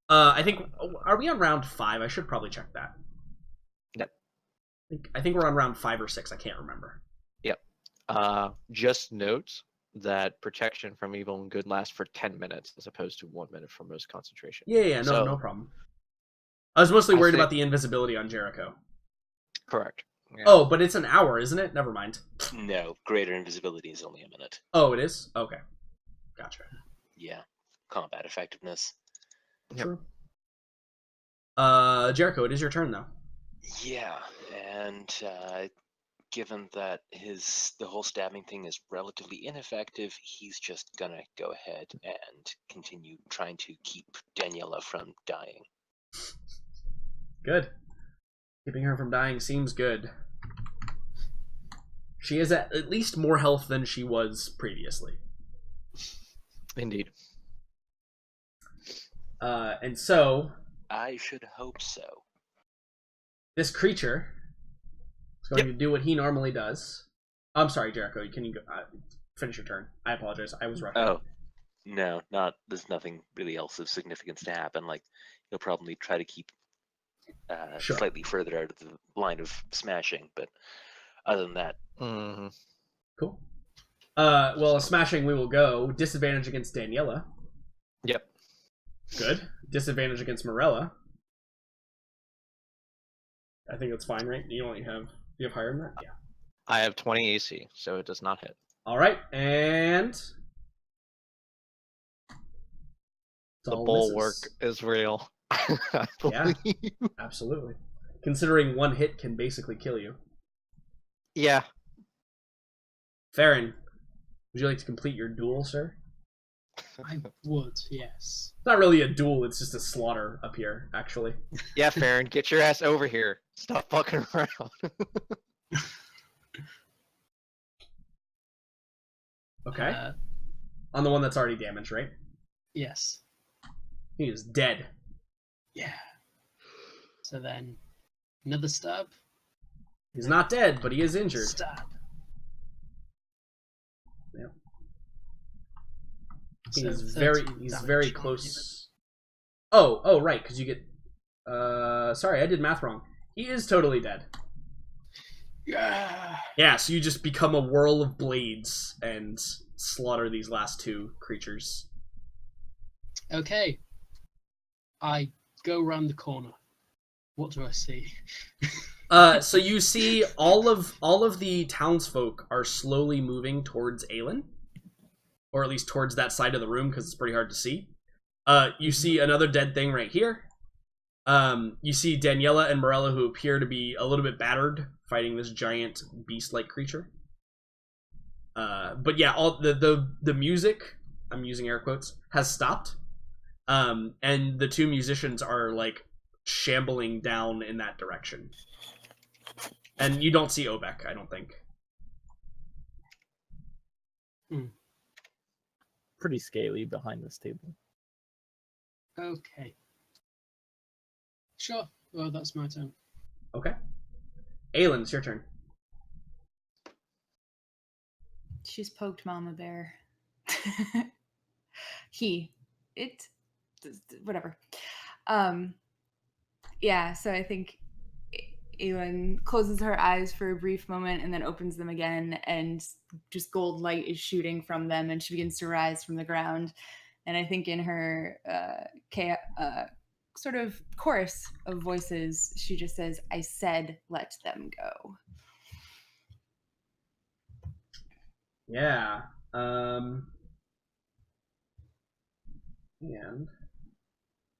I think, are we on round 5? I should probably check that. Yep. I think we're on round 5 or 6. I can't remember. Yep. Just note that protection from evil and good lasts for 10 minutes as opposed to 1 minute for most concentration. Yeah, no problem. I was mostly worried about the invisibility on Jericho. Correct. Yeah. Oh, but it's an hour, isn't it? Never mind. No, greater invisibility is only a minute. Oh, it is? Okay. Gotcha. Yeah. Combat effectiveness. Yep. True. Jericho, it is your turn, though. Yeah, and given that the whole stabbing thing is relatively ineffective, he's just gonna go ahead and continue trying to keep Daniela from dying. Good. Keeping her from dying seems good. She is at least more health than she was previously. Indeed. And so... I should hope so. This creature is going to do what he normally does. I'm sorry, Jericho. Can you go, finish your turn? I apologize. I was rushing. Oh, no, there's nothing really else of significance to happen. Like, he'll probably try to keep Sure. slightly further out of the line of smashing, but other than that... Mm-hmm. Cool. Well, smashing we will go. Disadvantage against Daniela. Yep. Good. Disadvantage against Morella. I think that's fine, right? You have higher than that? Yeah. I have 20 AC, so it does not hit. Alright, and... The bulwark is real. Yeah, absolutely. Considering one hit can basically kill you. Yeah. Farron, would you like to complete your duel, sir? I would, yes. It's not really a duel, it's just a slaughter up here, actually. Yeah, Farron, get your ass over here. Stop fucking around. Okay. On the one that's already damaged, right? Yes. He is dead. Yeah. So then, another stab. He's not dead, but he is injured. Stab. Yeah. So He's 13 very damage. close. Oh, right, because you get... sorry, I did math wrong. He is totally dead. Yeah. Yeah, so you just become a whirl of blades and slaughter these last two creatures. Okay. I go round the corner. What do I see? So you see all of the townsfolk are slowly moving towards Aelin, or at least towards that side of the room because it's pretty hard to see. You see another dead thing right here. You see Daniela and Morella, who appear to be a little bit battered, fighting this giant beast-like creature. But yeah, all the music, I'm using air quotes, has stopped. And the two musicians are like shambling down in that direction. And you don't see Obek, I don't think. Pretty scaly behind this table. Okay. Sure. Well, that's my turn. Okay. Aelin, it's your turn. She's poked Mama Bear. Whatever. Yeah, so I think Aelin closes her eyes for a brief moment and then opens them again, and just gold light is shooting from them, and she begins to rise from the ground. And I think in her sort of chorus of voices, she just says, "I said, let them go." Yeah. And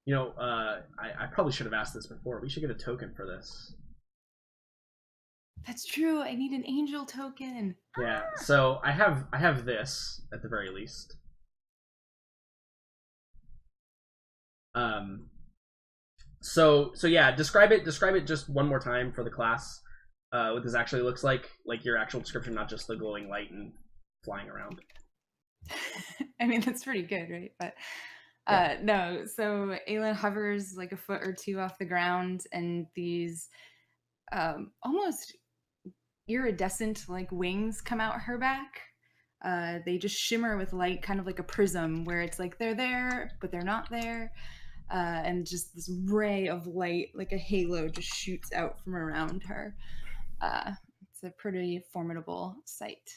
you know, I probably should have asked this before. We should get a token for this. That's true. I need an angel token. Yeah. So I have this at the very least. So yeah, describe it just one more time for the class. What this actually looks like your actual description, not just the glowing light and flying around. I mean, that's pretty good, right? But No, so Aelin hovers like a foot or two off the ground, and these almost iridescent like wings come out her back. They just shimmer with light, kind of like a prism, where it's like they're there, but they're not there. And just this ray of light, like a halo, just shoots out from around her. It's a pretty formidable sight.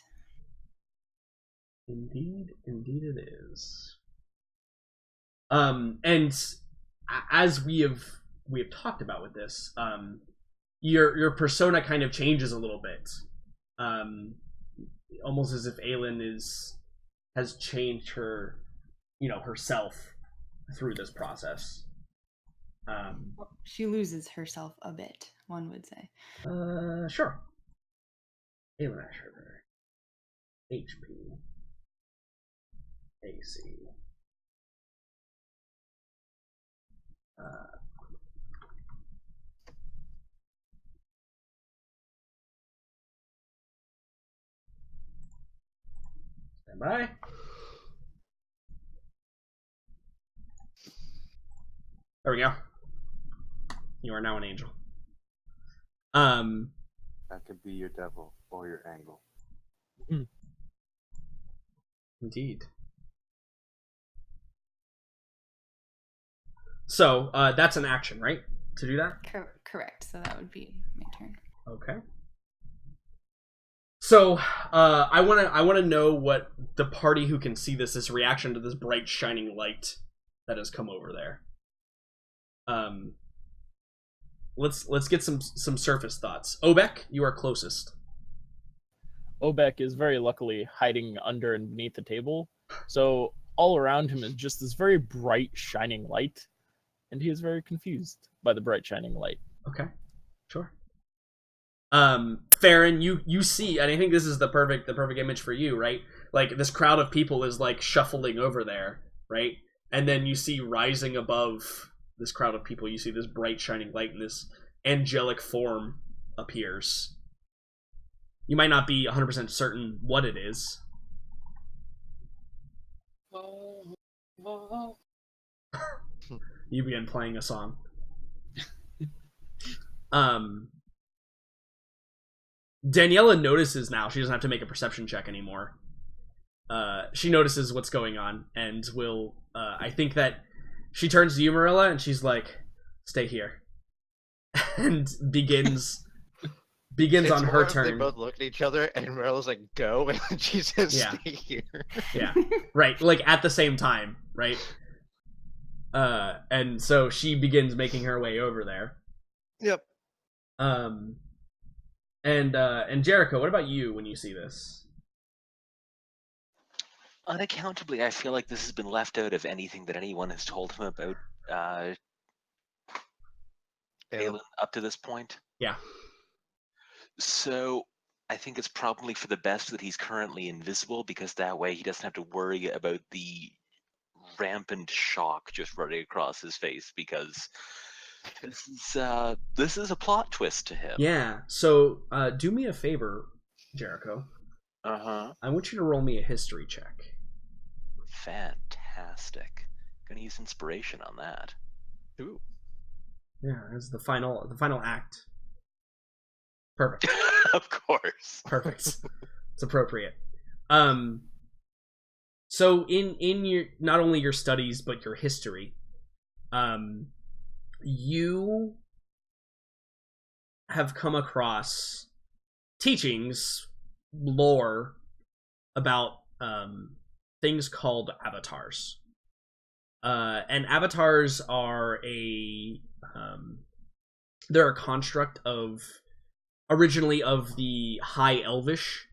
Indeed it is. And as we have talked about with this, your persona kind of changes a little bit, almost as if Aelin has changed her, herself through this process. She loses herself a bit, one would say. Sure. Aelin Asher, HP, AC. Stand by. There we go. You are now an angel. That could be your devil or your angle. Indeed. So that's an action, right? To do that? Correct. So that would be my turn. Okay. So I wanna know what the party who can see this reaction to this bright shining light that has come over there. Let's get some surface thoughts. Obek, you are closest. Obek is very luckily hiding under and beneath the table, so all around him is just this very bright shining light, and he is very confused by the bright shining light. Okay, sure. Farron, you see, and I think this is the perfect image for you, right? Like this crowd of people is like shuffling over there, right? And then you see rising above this crowd of people, you see this bright shining light, and this angelic form appears. You might not be 100% certain what it is. You begin playing a song. Daniela notices now. She doesn't have to make a perception check anymore. She notices what's going on and will... I think that she turns to you, Marilla, and she's like, "Stay here." And begins on her turn. They both look at each other, and Marilla's like, "Go," and she says, Yeah. "Stay here." Yeah, right. Like at the same time, right? And so she begins making her way over there. Yep. And Jericho, what about you when you see this? Unaccountably, I feel like this has been left out of anything that anyone has told him about Aelin up to this point. Yeah. So I think it's probably for the best that he's currently invisible, because that way he doesn't have to worry about the rampant shock just running across his face, because this is a plot twist to him. Yeah. So do me a favor, Jericho. Uh-huh. I want you to roll me a history check. Fantastic. Gonna use inspiration on that. Ooh. Yeah, that's the final act. Perfect. Of course. Perfect. It's appropriate. So in your, not only your studies but your history, you have come across teachings, lore about things called avatars. And avatars are they're a construct of originally of the High Elvish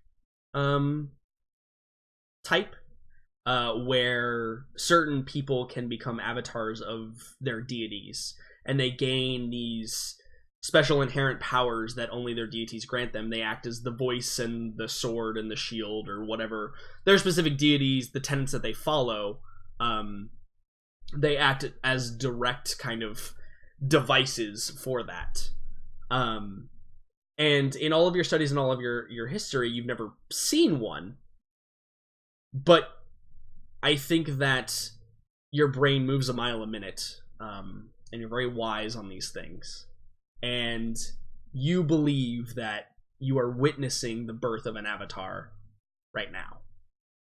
type, where certain people can become avatars of their deities, and they gain these special inherent powers that only their deities grant them. They act as the voice and the sword and the shield, or whatever their specific deities, the tenets that they follow. They act as direct kind of devices for that. And in all of your studies and all of your history, you've never seen one. But I think that your brain moves a mile a minute, and you're very wise on these things, and you believe that you are witnessing the birth of an avatar right now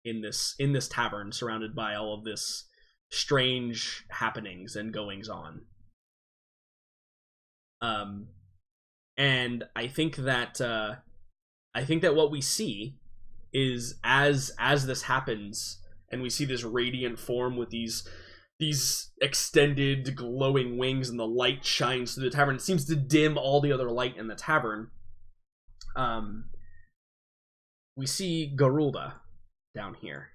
in this tavern, surrounded by all of this strange happenings and goings on. And I think that what we see is as this happens, and we see this radiant form with these extended glowing wings, and the light shines through the tavern. It seems to dim all the other light in the tavern. We see Garulda down here.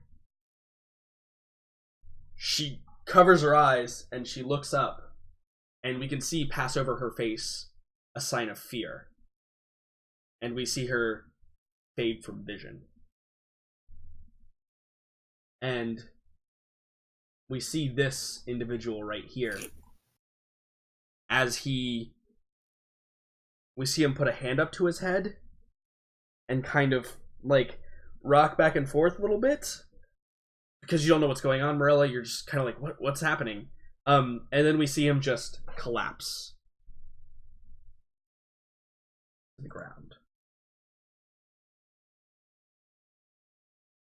She covers her eyes and she looks up, and we can see pass over her face a sign of fear. And we see her fade from vision. And we see this individual right here as we see him put a hand up to his head and kind of like rock back and forth a little bit, because you don't know what's going on, Morella. You're just kind of like, what's happening? And then we see him just collapse to the ground.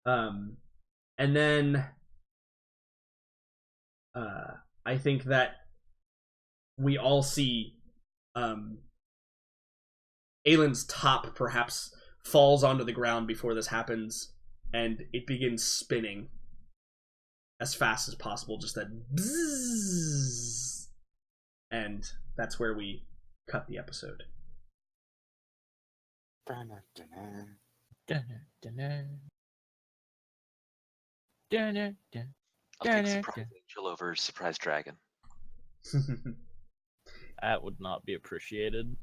And then I think that we all see Aylin's top perhaps falls onto the ground before this happens, and it begins spinning as fast as possible, just that bzzz, and that's where we cut the episode. I'll take Surprise Angel over Surprise Dragon. That would not be appreciated.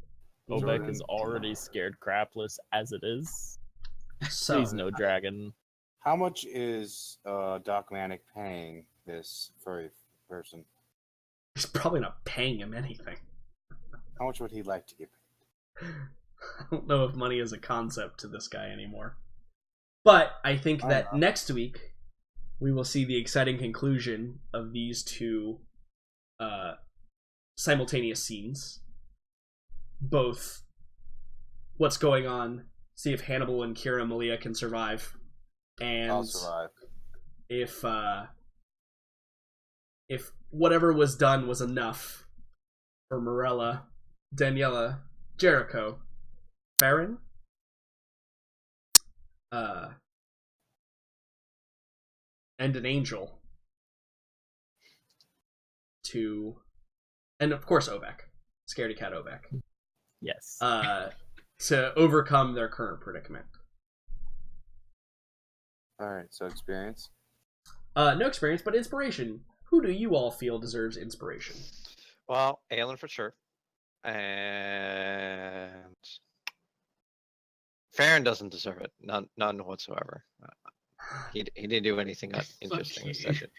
Jordan, Obek is already scared crapless as it is. So, Please no dragon. How much is Doc Manic paying this furry person? he's probably not paying him anything. How much would he like to get paid? I don't know if money is a concept to this guy anymore. But I think that next week we will see the exciting conclusion of these two simultaneous scenes. Both what's going on, see if Hannibal and Kira and Malia can survive, and I'll survive. If whatever was done was enough for Morella, Daniela, Jericho, Farron, and an angel to, and of course Obek, Scaredy Cat Obek. Yes. To overcome their current predicament. Alright, so experience? No experience, but inspiration. Who do you all feel deserves inspiration? Well, Aelin for sure. And Farron doesn't deserve it. None whatsoever. He didn't do anything interesting this session.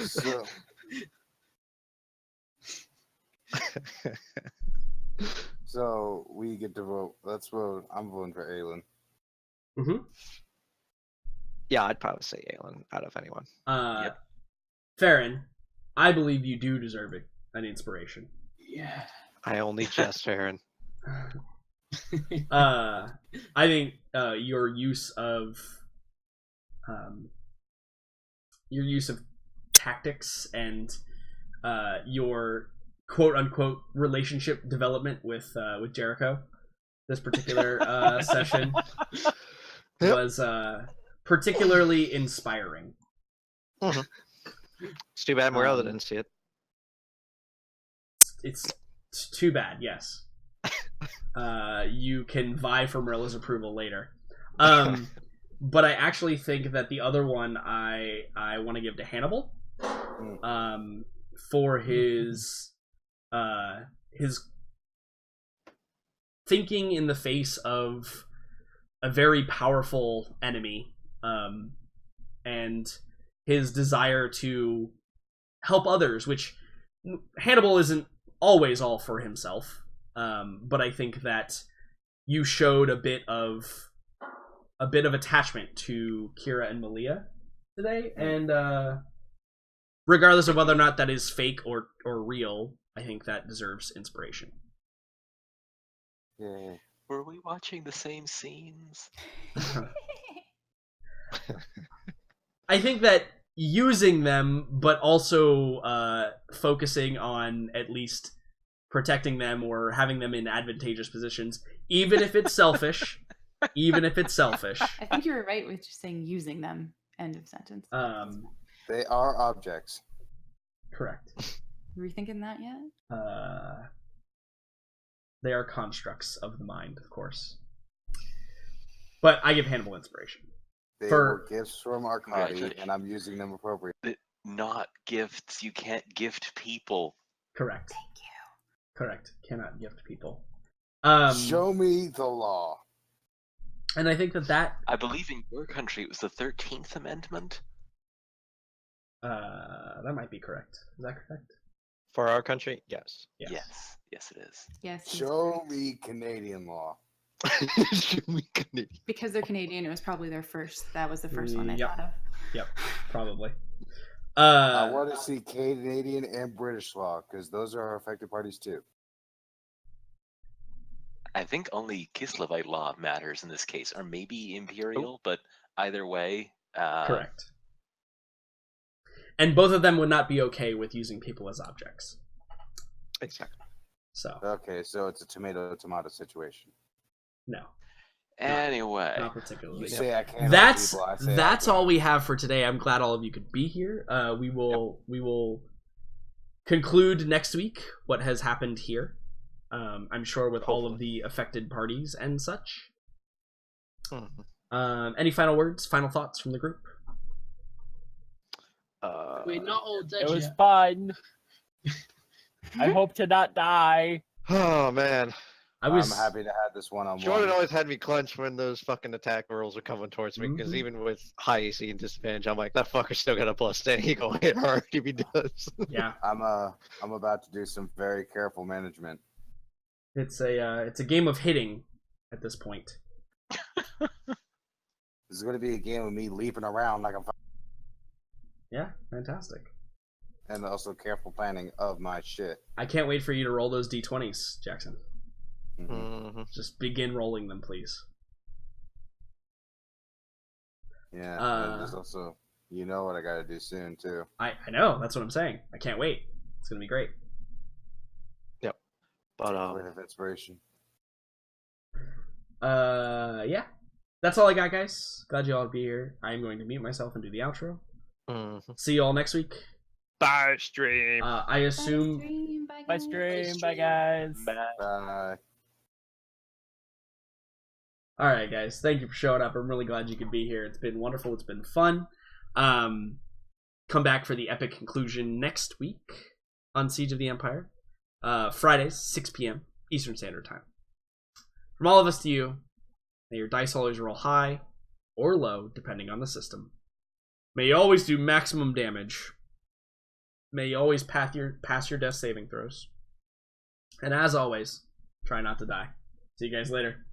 So, so we get to vote. Let's vote. I'm voting for Aelin. Mm-hmm. Yeah, I'd probably say Aelin out of anyone. Yep. Farron, I believe you do deserve an inspiration. Yeah. I only jest Farron. I think your use of tactics and your quote unquote relationship development with Jericho this particular session was particularly inspiring. Mm-hmm. It's too bad Morella didn't see it. It's too bad, yes. You can vie for Morella's approval later. But I actually think that the other one I want to give to Hannibal for his thinking in the face of a very powerful enemy, and his desire to help others, which Hannibal isn't always all for himself, but I think that you showed a bit of attachment to Kira and Malia, today, and regardless of whether or not that is fake or real, I think that deserves inspiration. Yeah. Were we watching the same scenes? I think that using them, but also focusing on at least protecting them or having them in advantageous positions, even if it's selfish. Even if it's selfish. I think you were right with just saying using them. End of sentence. They are objects. Correct. Were you thinking that yet? They are constructs of the mind, of course. But I give Hannibal inspiration. They were gifts from Arcadi, and I'm using them appropriately. Not gifts. You can't gift people. Correct. Thank you. Correct. Cannot gift people. Show me the law. And I think that I believe in your country it was the 13th Amendment. That might be correct. Is that correct? For our country, yes. Yes, it is. Yes. Show me Canadian law. Show me Canadian. Because they're Canadian, it was probably their first. That was the first one they Yep. thought of. Yep, probably. I want to see Canadian and British law because those are our affected parties too. I think only Kislevite law matters in this case, or maybe Imperial, but either way. Correct. And both of them would not be okay with using people as objects. Exactly. So. Okay, so it's a tomato situation. No. Anyway. Not particularly. You say I can't. That's all we have for today. I'm glad all of you could be here. We will conclude next week what has happened here. I'm sure with all of the affected parties and such. Any final words, final thoughts from the group? We're not all dead It was yet. fun. I hope to not die. Oh man. I'm happy to have this one-on-one. Jordan always had me clench when those fucking attack rolls are coming towards me, because Mhm. even with high AC and disadvantage, I'm like, that fucker's still got a +10. He gonna hit hard if he does. Yeah. I'm about to do some very careful management. It's a game of hitting at this point. This is going to be a game of me leaping around like I'm. Yeah, fantastic. And also careful planning of my shit. I can't wait for you to roll those d20s, Jackson. Mm-hmm. Just begin rolling them, please. Yeah, and there's also, you know what I got to do soon too. I know, that's what I'm saying. I can't wait. It's gonna be great. Yep. But Word of inspiration. Yeah, that's all I got, guys. Glad you all to be here. I am going to mute myself and do the outro. See you all next week. Bye, stream. I assume. Bye, Stream. Bye, guys. Bye. All right, guys. Thank you for showing up. I'm really glad you could be here. It's been wonderful. It's been fun. Come back for the epic conclusion next week on Siege of the Empire. Fridays, 6 p.m. Eastern Standard Time. From all of us to you, may your dice always roll high or low, depending on the system. May you always do maximum damage. May you always pass your death saving throws. And as always, try not to die. See you guys later.